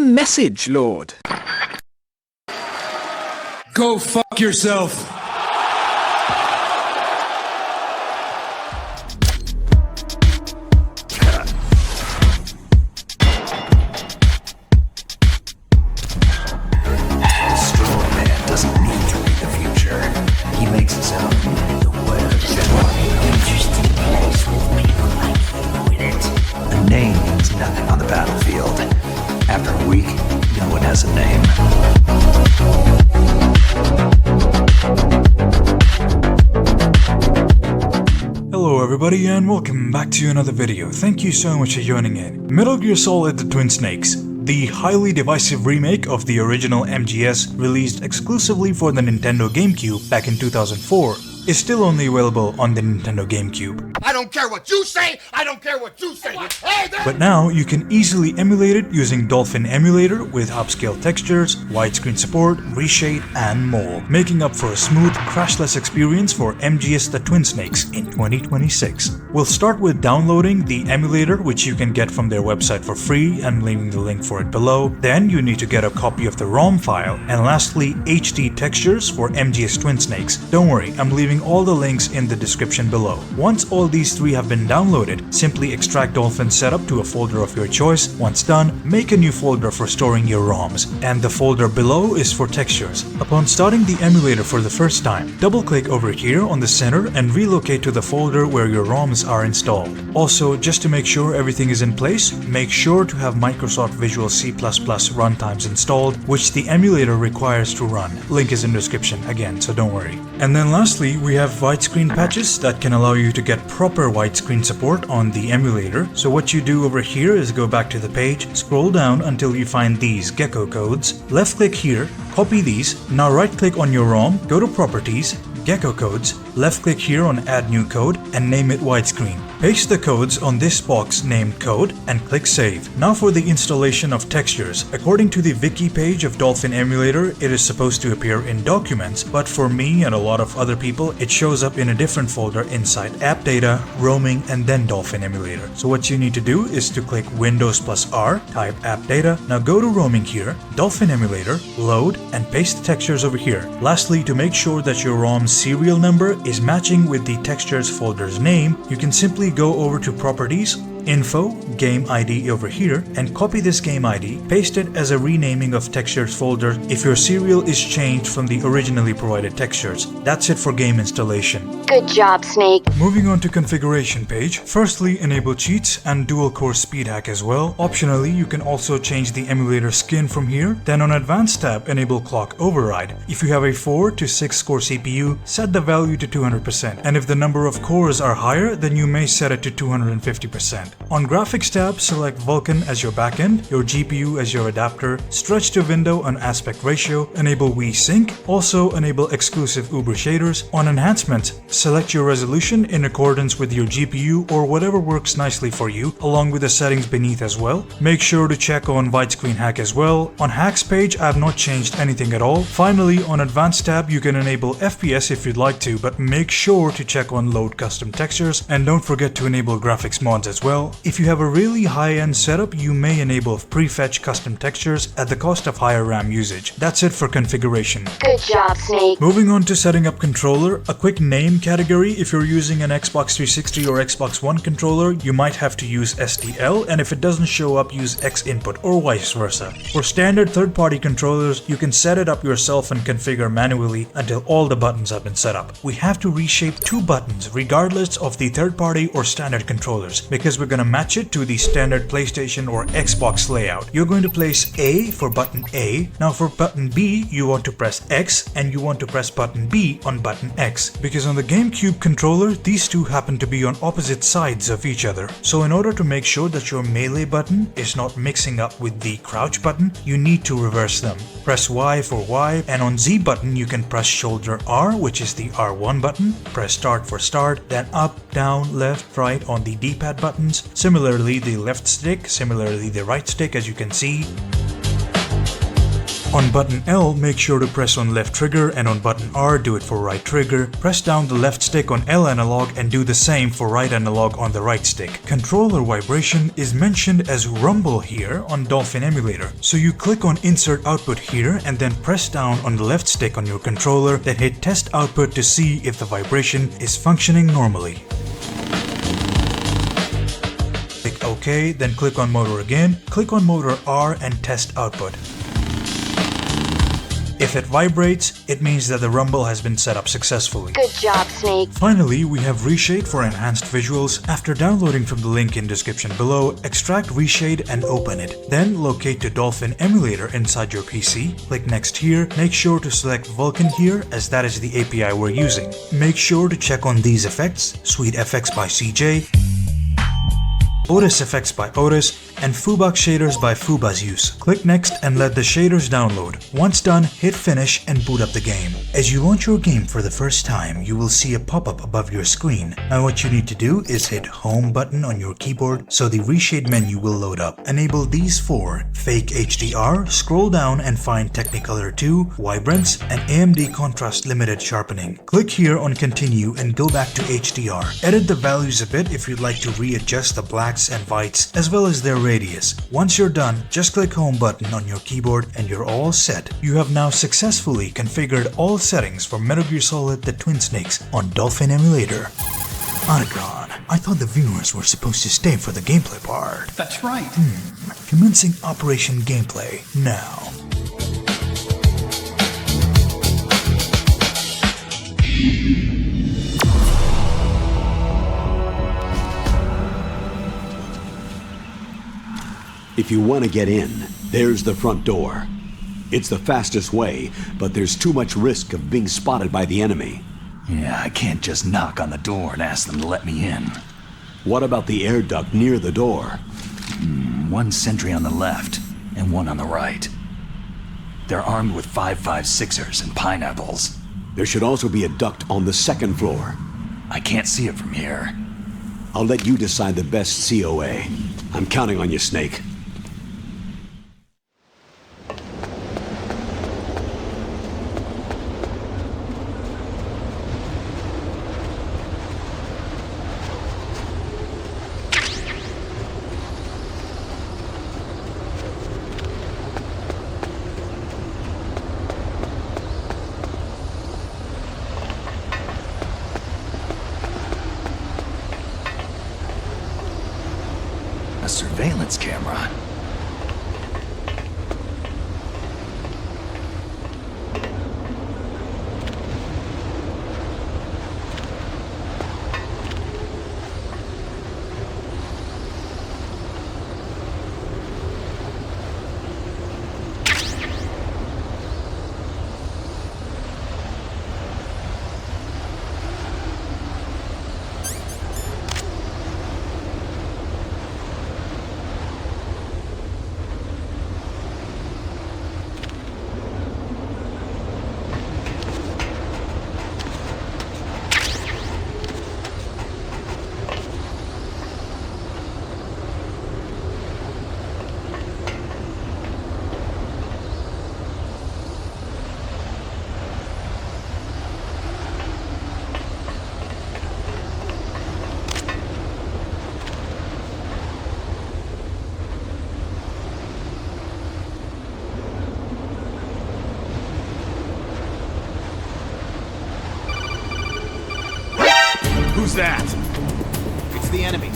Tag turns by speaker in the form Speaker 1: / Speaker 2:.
Speaker 1: message, Lord.
Speaker 2: Go fuck yourself.
Speaker 3: Hello everybody and welcome back to another video. Thank you so much for joining in. Metal Gear Solid: The Twin Snakes, the highly divisive remake of the original MGS released exclusively for the Nintendo GameCube back in 2004, is still only available on the Nintendo GameCube.
Speaker 4: I don't care what you say, I don't care what you say. Hey,
Speaker 3: but now you can easily emulate it using Dolphin Emulator with upscale textures, widescreen support, reshade, and more, making up for a smooth, crashless experience for MGS The Twin Snakes in 2026. We'll start with downloading the emulator, which you can get from their website for free, and leaving the link for it below. Then you need to get a copy of the ROM file, and lastly HD textures for MGS Twin Snakes. Don't worry, I'm leaving all the links in the description below. Once all these three have been downloaded, simply extract Dolphin Setup to a folder of your choice. Once done, make a new folder for storing your ROMs, and the folder below is for textures. Upon starting the emulator for the first time, double-click over here on the center and relocate to the folder where your ROMs are installed. Also, just to make sure everything is in place, make sure to have Microsoft Visual C++ runtimes installed, which the emulator requires to run. Link is in the description again, so don't worry. And then lastly, we have widescreen patches that can allow you to get proper widescreen support on the emulator. So what you do over here is go back to the page, scroll down until you find these gecko codes, left click here, copy these, now right click on your ROM, go to properties, gecko codes, left click here on add new code and name it widescreen. Paste the codes on this box named code and click save. Now for the installation of textures. According to the wiki page of Dolphin Emulator, it is supposed to appear in documents, but for me and a lot of other people, it shows up in a different folder inside app data, roaming, and then Dolphin Emulator. So what you need to do is to click Windows plus R, type app data, now go to roaming here, Dolphin Emulator, load, and paste the textures over here. Lastly, to make sure that your ROM's serial number is matching with the textures folder's name, you can simply go over to properties, info, game ID over here, and copy this game ID, paste it as a renaming of textures folder if your serial is changed from the originally provided textures. That's it for game installation.
Speaker 5: Good job, Snake.
Speaker 3: Moving on to configuration page. Firstly, enable cheats and dual core speed hack as well. Optionally, you can also change the emulator skin from here. Then on advanced tab, enable clock override. If you have a 4 to 6 core CPU, set the value to 200%. And if the number of cores are higher, then you may set it to 250%. On graphics tab, select Vulkan as your backend, your GPU as your adapter, stretch to window and aspect ratio, enable VSync, also enable exclusive Uber shaders. On enhancements, select your resolution in accordance with your GPU or whatever works nicely for you, along with the settings beneath as well. Make sure to check on widescreen hack as well. On hacks page, I have not changed anything at all. Finally, on advanced tab, you can enable FPS if you'd like to, but make sure to check on load custom textures, and don't forget to enable graphics mods as well. If you have a really high-end setup, you may enable prefetch custom textures at the cost of higher RAM usage. That's it for configuration.
Speaker 5: Good job, Snake.
Speaker 3: Moving on to setting up controller, a quick name category. If you're using an Xbox 360 or Xbox One controller, you might have to use STL, and if it doesn't show up, use X input or vice versa. For standard third-party controllers, you can set it up yourself and configure manually until all the buttons have been set up. We have to reshape 2 buttons regardless of the third-party or standard controllers, because we're going to match it to the standard PlayStation or Xbox layout. You're going to place A for button A. Now for button B, you want to press X, and you want to press button B on button X, because on the GameCube controller, these two happen to be on opposite sides of each other. So in order to make sure that your melee button is not mixing up with the crouch button, you need to reverse them. Press Y for Y, and on Z button, you can press shoulder R, which is the R1 button, press start for start, then up, down, left, right on the D-pad buttons. Similarly the left stick, similarly the right stick, as you can see. On button L, make sure to press on left trigger, and on button R, do it for right trigger. Press down the left stick on L analog and do the same for right analog on the right stick. Controller vibration is mentioned as rumble here on Dolphin Emulator. So you click on insert output here and then press down on the left stick on your controller, then hit test output to see if the vibration is functioning normally. Click OK, then click on motor again, click on motor R and test output. If it vibrates, it means that the rumble has been set up successfully.
Speaker 5: Good job, Snake.
Speaker 3: Finally, we have Reshade for enhanced visuals. After downloading from the link in description below, extract Reshade and open it. Then locate to Dolphin Emulator inside your PC. Click next here. Make sure to select Vulkan here, as that is the API we're using. Make sure to check on these effects: Sweet FX by CJ, Otis effects by Otis, and Fubak shaders by Fubazuse. Click next and let the shaders download. Once done, hit finish and boot up the game. As you launch your game for the first time, you will see a pop-up above your screen. Now what you need to do is hit home button on your keyboard so the Reshade menu will load up. Enable these four: Fake HDR, scroll down and find Technicolor 2, Vibrance, and AMD Contrast Limited Sharpening. Click here on Continue and go back to HDR. Edit the values a bit if you'd like to readjust the blacks and whites as well as their radius. Once you're done, just click home button on your keyboard and you're all set. You have now successfully configured all settings for Metal Gear Solid: The Twin Snakes on Dolphin Emulator. Anagon, I thought the viewers were supposed to stay for the gameplay part.
Speaker 2: That's right.
Speaker 3: Commencing Operation Gameplay now.
Speaker 1: If you want to get in, there's the front door. It's the fastest way, but there's too much risk of being spotted by the enemy.
Speaker 6: Yeah, I can't just knock on the door and ask them to let me in.
Speaker 1: What about the air duct near the door?
Speaker 6: One sentry on the left and one on the right. They're armed with 5.56ers and pineapples.
Speaker 1: There should also be a duct on the second floor.
Speaker 6: I can't see it from here.
Speaker 1: I'll let you decide the best COA. I'm counting on you, Snake.
Speaker 6: A surveillance camera.
Speaker 4: Who's that? It's the enemy.